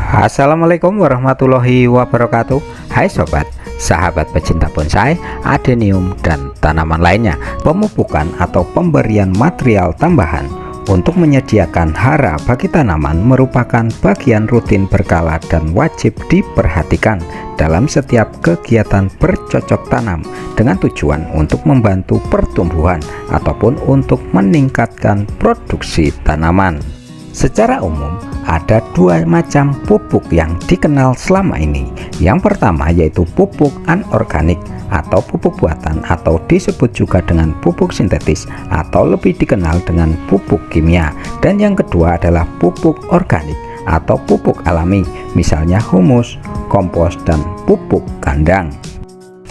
Assalamualaikum warahmatullahi wabarakatuh. Hai sobat, sahabat pecinta bonsai, adenium dan tanaman lainnya. Pemupukan atau pemberian material tambahan untuk menyediakan hara bagi tanaman merupakan bagian rutin berkala dan wajib diperhatikan dalam setiap kegiatan bercocok tanam dengan tujuan untuk membantu pertumbuhan ataupun untuk meningkatkan produksi tanaman. Secara umum ada dua macam pupuk yang dikenal selama ini. Yang pertama yaitu pupuk anorganik atau pupuk buatan, atau disebut juga dengan pupuk sintetis atau lebih dikenal dengan pupuk kimia. Dan yang kedua adalah pupuk organik atau pupuk alami, misalnya humus, kompos, dan pupuk kandang.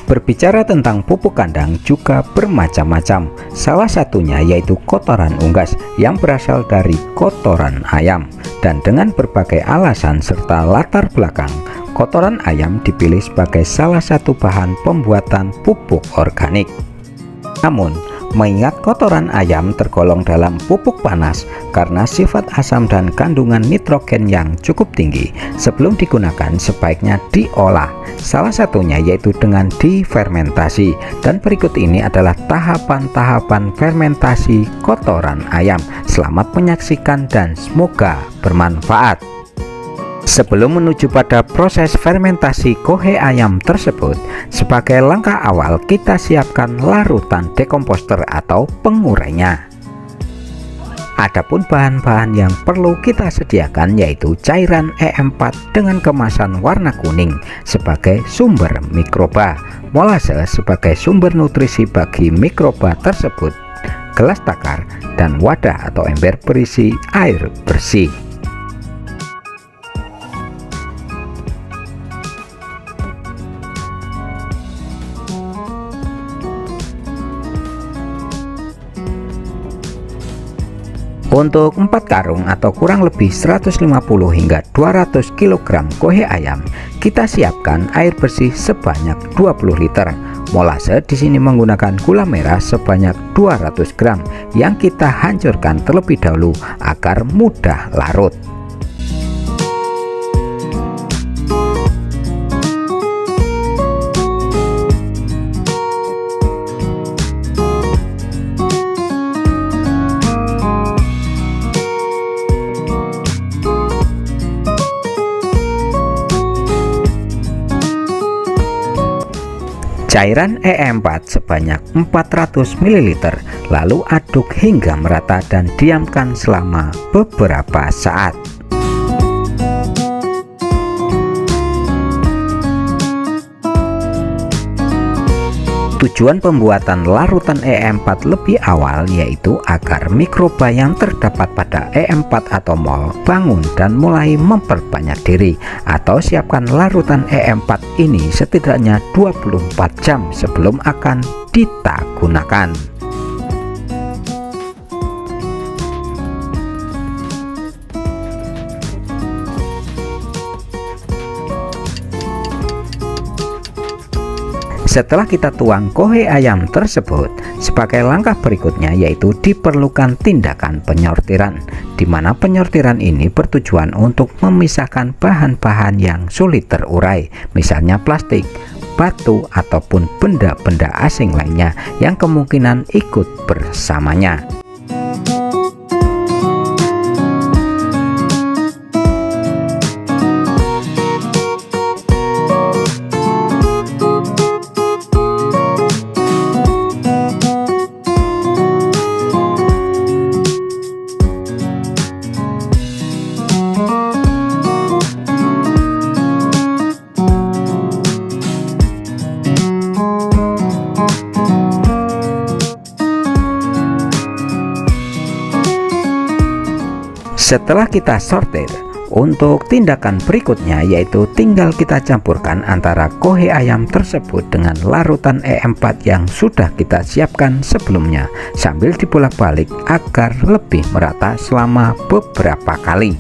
Berbicara tentang pupuk kandang juga bermacam-macam. Salah satunya yaitu kotoran unggas yang berasal dari kotoran ayam. Dan dengan berbagai alasan serta latar belakang, kotoran ayam dipilih sebagai salah satu bahan pembuatan pupuk organik. Namun, mengingat kotoran ayam tergolong dalam pupuk panas karena sifat asam dan kandungan nitrogen yang cukup tinggi, sebelum digunakan sebaiknya diolah. Salah satunya yaitu dengan difermentasi. Dan berikut ini adalah tahapan-tahapan fermentasi kotoran ayam. Selamat menyaksikan dan semoga bermanfaat. Sebelum menuju pada proses fermentasi kohe ayam tersebut, sebagai langkah awal kita siapkan larutan dekomposter atau pengurainya. Adapun bahan-bahan yang perlu kita sediakan yaitu cairan E4 dengan kemasan warna kuning sebagai sumber mikroba, molase sebagai sumber nutrisi bagi mikroba tersebut, gelas takar, dan wadah atau ember berisi air bersih. Untuk 4 karung atau kurang lebih 150 hingga 200 kg kohe ayam, kita siapkan air bersih sebanyak 20 liter. Molase di sini menggunakan gula merah sebanyak 200 gram yang kita hancurkan terlebih dahulu agar mudah larut. Cairan E4 sebanyak 400 ml, lalu aduk hingga merata dan diamkan selama beberapa saat. Tujuan pembuatan larutan E4 lebih awal yaitu agar mikroba yang terdapat pada E4 atau mol bangun dan mulai memperbanyak diri. Atau siapkan larutan E4 ini setidaknya 24 jam sebelum akan kita gunakan. Setelah kita tuang kohe ayam tersebut, sebagai langkah berikutnya yaitu diperlukan tindakan penyortiran, di mana penyortiran ini bertujuan untuk memisahkan bahan-bahan yang sulit terurai, misalnya plastik, batu, ataupun benda-benda asing lainnya yang kemungkinan ikut bersamanya. Setelah kita sortir, untuk tindakan berikutnya yaitu tinggal kita campurkan antara kohe ayam tersebut dengan larutan E4 yang sudah kita siapkan sebelumnya sambil dibolak-balik agar lebih merata selama beberapa kali.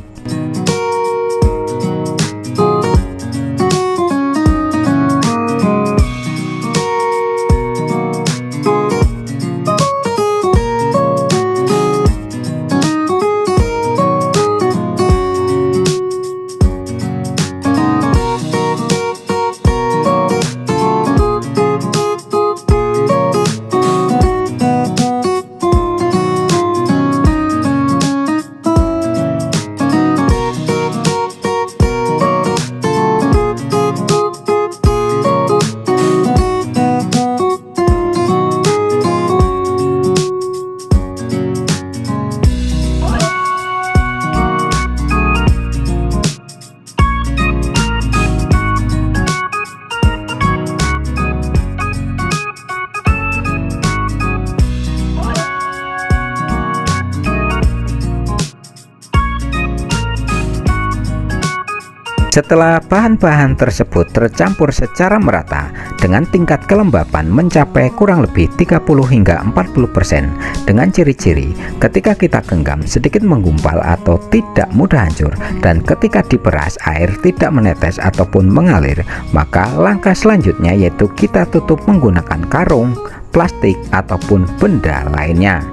Setelah bahan-bahan tersebut tercampur secara merata dengan tingkat kelembapan mencapai kurang lebih 30 hingga 40% dengan ciri-ciri ketika kita genggam sedikit menggumpal atau tidak mudah hancur, dan ketika diperas air tidak menetes ataupun mengalir, maka langkah selanjutnya yaitu kita tutup menggunakan karung, plastik ataupun benda lainnya.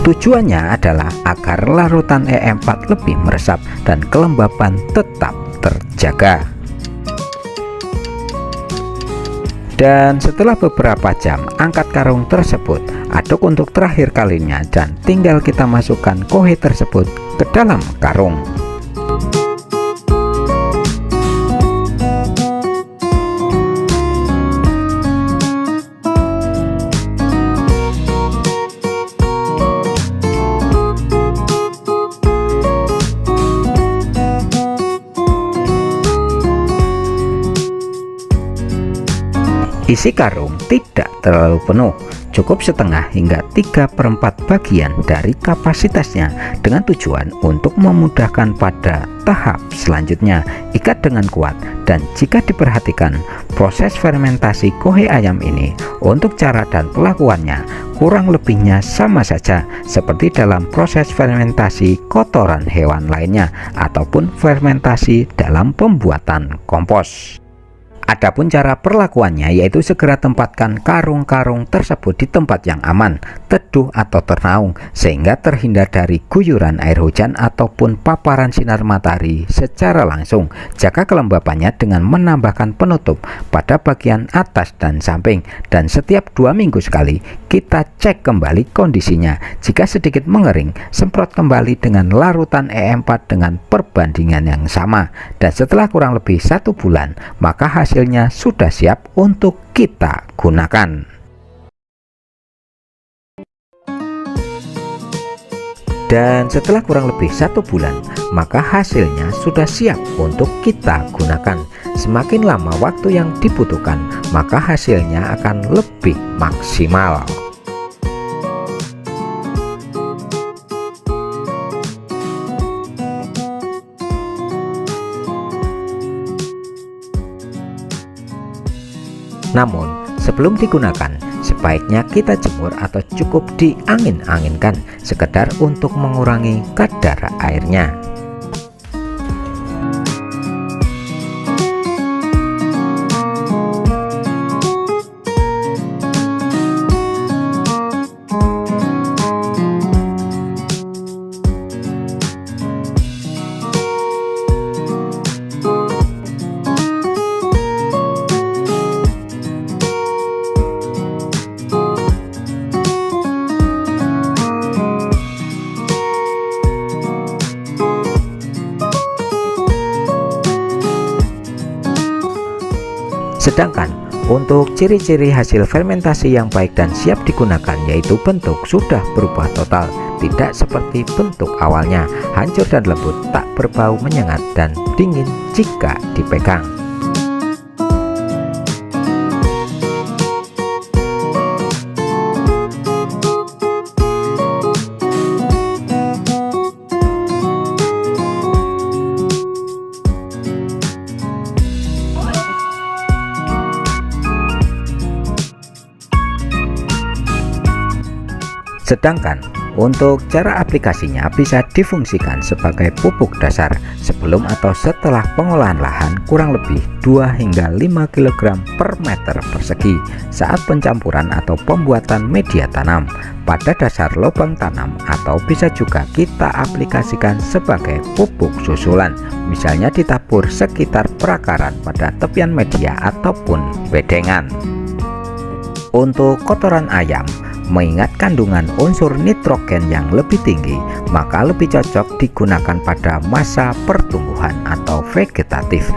Tujuannya adalah agar larutan E4 lebih meresap dan kelembapan tetap terjaga. Dan setelah beberapa jam, angkat karung tersebut, aduk untuk terakhir kalinya, dan tinggal kita masukkan kohe tersebut ke dalam karung. Isi karung tidak terlalu penuh, cukup setengah hingga 3/4 bagian dari kapasitasnya, dengan tujuan untuk memudahkan pada tahap selanjutnya. Ikat dengan kuat, dan jika diperhatikan proses fermentasi kohe ayam ini, untuk cara dan pelakuannya kurang lebihnya sama saja seperti dalam proses fermentasi kotoran hewan lainnya ataupun fermentasi dalam pembuatan kompos. Adapun cara perlakuannya yaitu segera tempatkan karung-karung tersebut di tempat yang aman, teduh atau ternaung, sehingga terhindar dari guyuran air hujan ataupun paparan sinar matahari secara langsung. Jaga kelembapannya dengan menambahkan penutup pada bagian atas dan samping, dan setiap 2 minggu sekali kita cek kembali kondisinya. Jika sedikit mengering, semprot kembali dengan larutan E4 dengan perbandingan yang sama, dan setelah kurang lebih 1 bulan maka hasilnya sudah siap untuk kita gunakan. Dan setelah kurang lebih 1 bulan maka hasilnya sudah siap untuk kita gunakan. Semakin lama waktu yang dibutuhkan, maka hasilnya akan lebih maksimal. Namun, sebelum digunakan, sebaiknya kita jemur atau cukup diangin-anginkan sekedar untuk mengurangi kadar airnya. Sedangkan untuk ciri-ciri hasil fermentasi yang baik dan siap digunakan yaitu bentuk sudah berubah total, tidak seperti bentuk awalnya, hancur dan lembut, tak berbau menyengat dan dingin jika dipegang. Sedangkan untuk cara aplikasinya bisa difungsikan sebagai pupuk dasar sebelum atau setelah pengolahan lahan kurang lebih 2 hingga 5 kg per meter persegi saat pencampuran atau pembuatan media tanam pada dasar lubang tanam, atau bisa juga kita aplikasikan sebagai pupuk susulan, misalnya ditabur sekitar perakaran pada tepian media ataupun bedengan. Untuk kotoran ayam, mengingat kandungan unsur nitrogen yang lebih tinggi, maka lebih cocok digunakan pada masa pertumbuhan atau vegetatif.